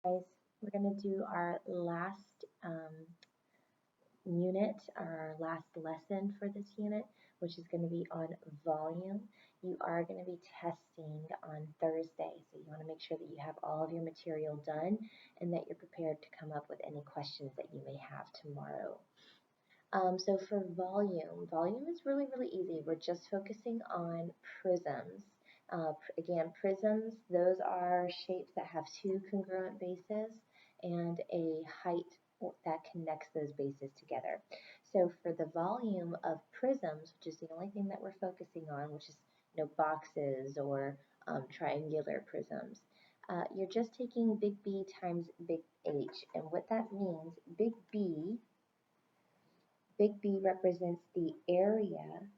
Guys, we're going to do our last unit, our last lesson for this unit, which is going to be on volume. You are going to be testing on Thursday, so you want to make sure that you have all of your material done and that you're prepared to come up with any questions that you may have tomorrow. So for volume is really, really easy. We're just focusing on prisms. Again, prisms, those are shapes that have two congruent bases and a height that connects those bases together. So for the volume of prisms, which is the only thing that we're focusing on, which is boxes or triangular prisms, you're just taking big B times big H. And what that means, Big B represents the area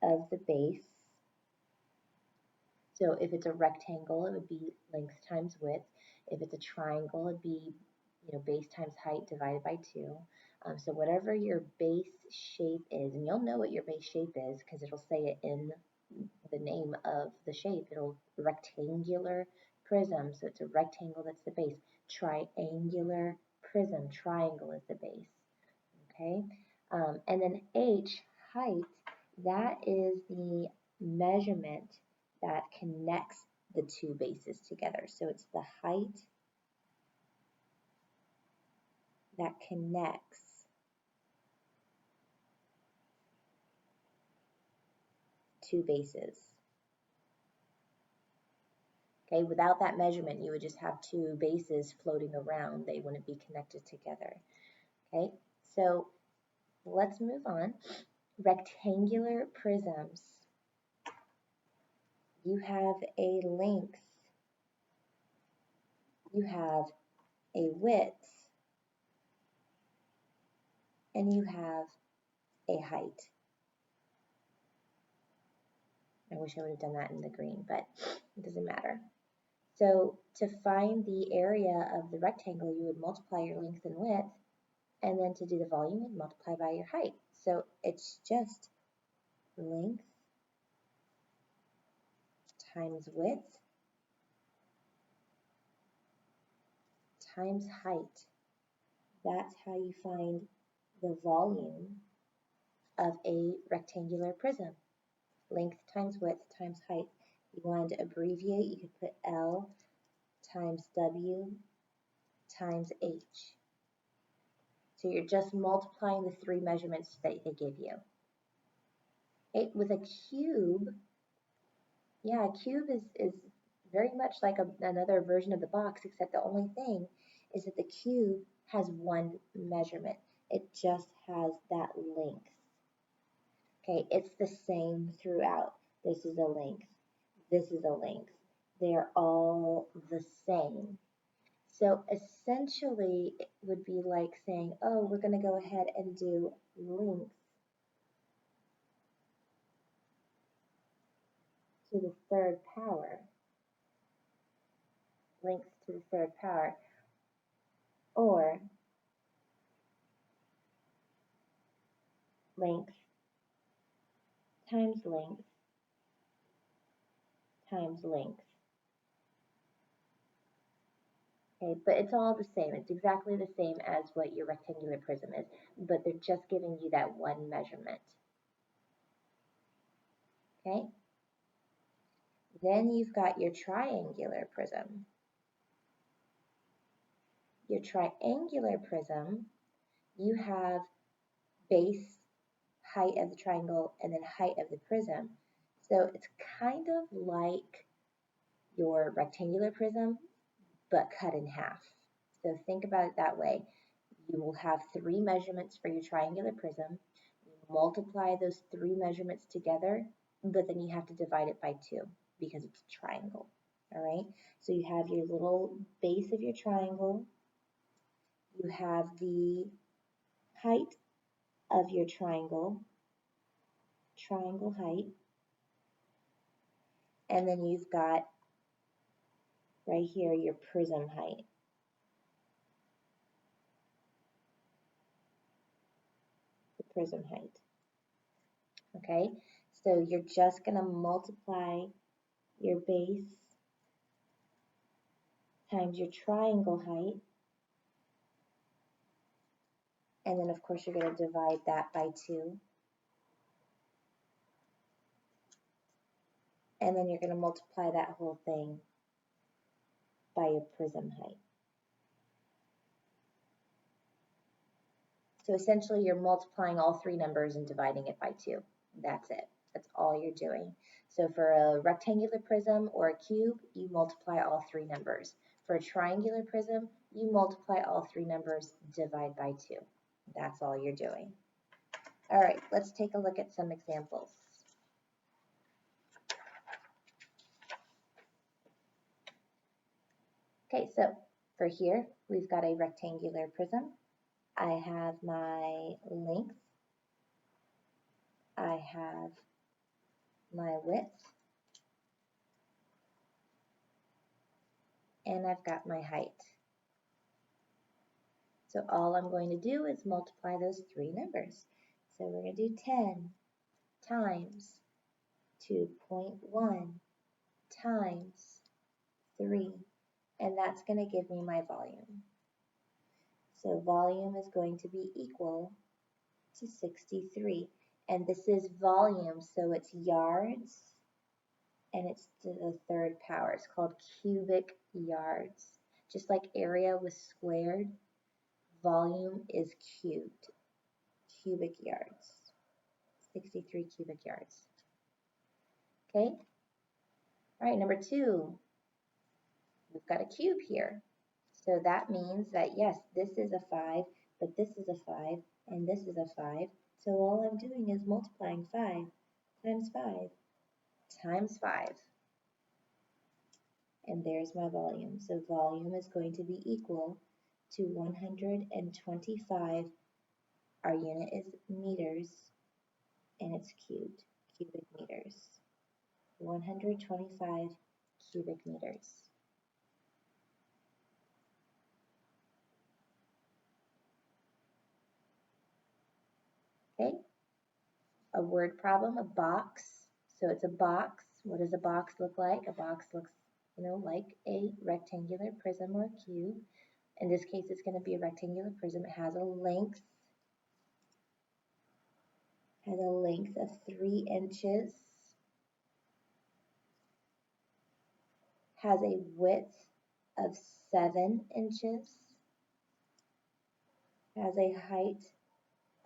of the base. So if it's a rectangle, it would be length times width. If it's a triangle, it'd be base times height divided by 2. So whatever your base shape is, and you'll know what your base shape is because it'll say it in the name of the shape. It'll rectangular prism, so it's a rectangle that's the base. Triangular prism, triangle is the base. Okay, and then H, height, that is the measurement that connects the two bases together. So it's the height that connects two bases. Okay, without that measurement, you would just have two bases floating around. They wouldn't be connected together. Okay, so let's move on. Rectangular prisms. You have a length, you have a width, and you have a height. I wish I would have done that in the green, but it doesn't matter. So to find the area of the rectangle, you would multiply your length and width, and then to do the volume, you'd multiply by your height. So it's just length times width times height. That's how you find the volume of a rectangular prism. Length times width times height. You wanted to abbreviate, you could put L times W times H. So you're just multiplying the three measurements that they give you. With a cube, yeah, a cube is very much like another version of the box, except the only thing is that the cube has one measurement. It just has that length. Okay, it's the same throughout. This is a length. This is a length. They're all the same. So essentially, it would be like saying, oh, we're going to go ahead and do length to the third power. Length to the third power. Or length times length times length. Okay, but it's all the same. It's exactly the same as what your rectangular prism is, but they're just giving you that one measurement. Okay? Then you've got your triangular prism. Your triangular prism, you have base, height of the triangle, and then height of the prism. So it's kind of like your rectangular prism, but cut in half. So think about it that way. You will have three measurements for your triangular prism. You multiply those three measurements together, but then you have to divide it by 2 because it's a triangle. All right, so you have your little base of your triangle. You have the height of your triangle height, and then you've got right here your prism height. The prism height. Okay, so you're just going to multiply your base times your triangle height, and then of course you're going to divide that by 2, and then you're going to multiply that whole thing by your prism height. So essentially you're multiplying all 3 numbers and dividing it by 2. That's it. That's all you're doing. So for a rectangular prism or a cube, you multiply all 3 numbers. For a triangular prism, you multiply all 3 numbers, divide by 2. That's all you're doing. All right, let's take a look at some examples. Okay, so for here, we've got a rectangular prism. I have my length. I have my width. And I've got my height. So all I'm going to do is multiply those 3 numbers. So we're going to do 10 times 2.1 times 3, and that's going to give me my volume. So volume is going to be equal to 63, and this is volume, so it's yards, and it's to the 3rd power. It's called cubic yards. Just like area was squared, volume is cubed. Cubic yards. 63 cubic yards. Okay? All right, number 2. We've got a cube here. So that means that, yes, this is a 5, but this is a 5, and this is a 5. So all I'm doing is multiplying 5 times 5 times 5. And there's my volume. So volume is going to be equal to 125. Our unit is meters, and it's cubed, cubic meters. 125 cubic meters. Okay, a word problem, a box. So it's a box. What does a box look like? A box looks, like a rectangular prism or a cube. In this case, it's going to be a rectangular prism. It has a length. Of 3 inches. Has a width of 7 inches. Has a height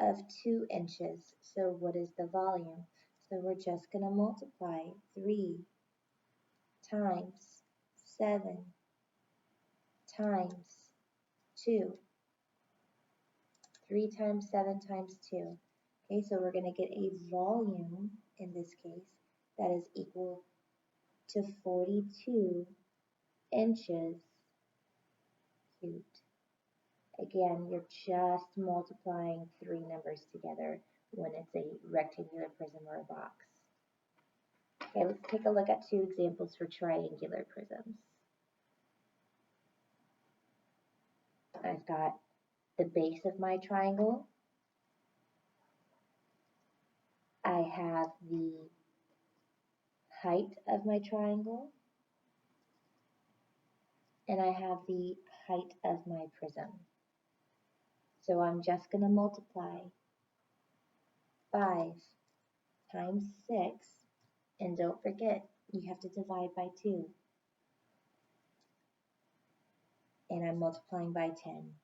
of 2 inches. So what is the volume? So we're just going to multiply 3 times 7 times 2. 3 times 7 times 2. Okay, so we're going to get a volume, in this case, that is equal to 42 inches cubed. Again, you're just multiplying 3 numbers together when it's a rectangular prism or a box. Okay, let's take a look at 2 examples for triangular prisms. I've got the base of my triangle. I have the height of my triangle. And I have the height of my prism. So I'm just going to multiply 5 times 6, and don't forget, you have to divide by 2. And I'm multiplying by 10.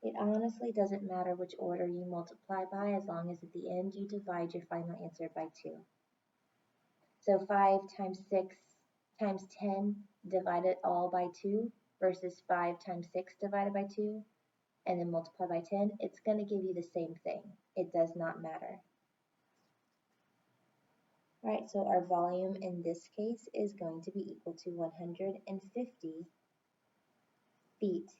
It honestly doesn't matter which order you multiply by, as long as at the end you divide your final answer by 2. So 5 times 6 times 10 divided all by 2 versus 5 times 6 divided by 2. And then multiply by 10, it's going to give you the same thing. It does not matter. All right, so our volume in this case is going to be equal to 150 feet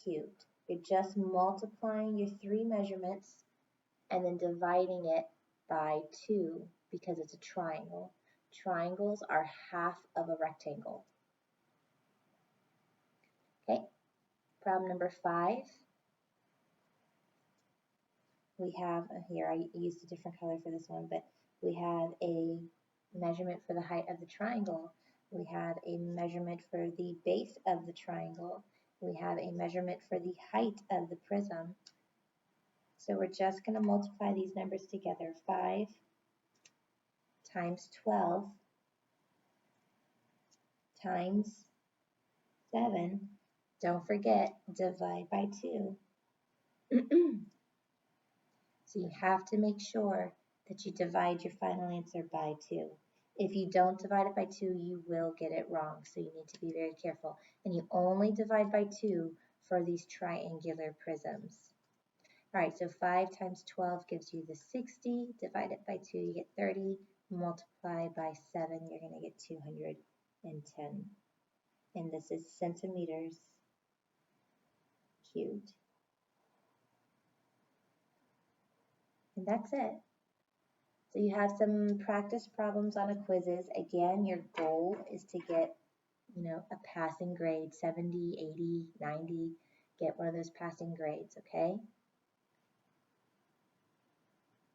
cubed. You're just multiplying your 3 measurements and then dividing it by 2 because it's a triangle. Triangles are half of a rectangle. Okay, problem number 5. We have here, I used a different color for this one, but we have a measurement for the height of the triangle. We have a measurement for the base of the triangle. We have a measurement for the height of the prism. So we're just going to multiply these numbers together. 5 times 12 times 7. Don't forget, divide by 2. So you have to make sure that you divide your final answer by 2. If you don't divide it by 2, you will get it wrong. So you need to be very careful. And you only divide by 2 for these triangular prisms. All right, so 5 times 12 gives you the 60. Divide it by 2, you get 30. Multiply by 7, you're going to get 210. And this is centimeters cubed. And that's it. So you have some practice problems on a quizzes. Again, your goal is to get, a passing grade, 70, 80, 90. Get one of those passing grades, okay?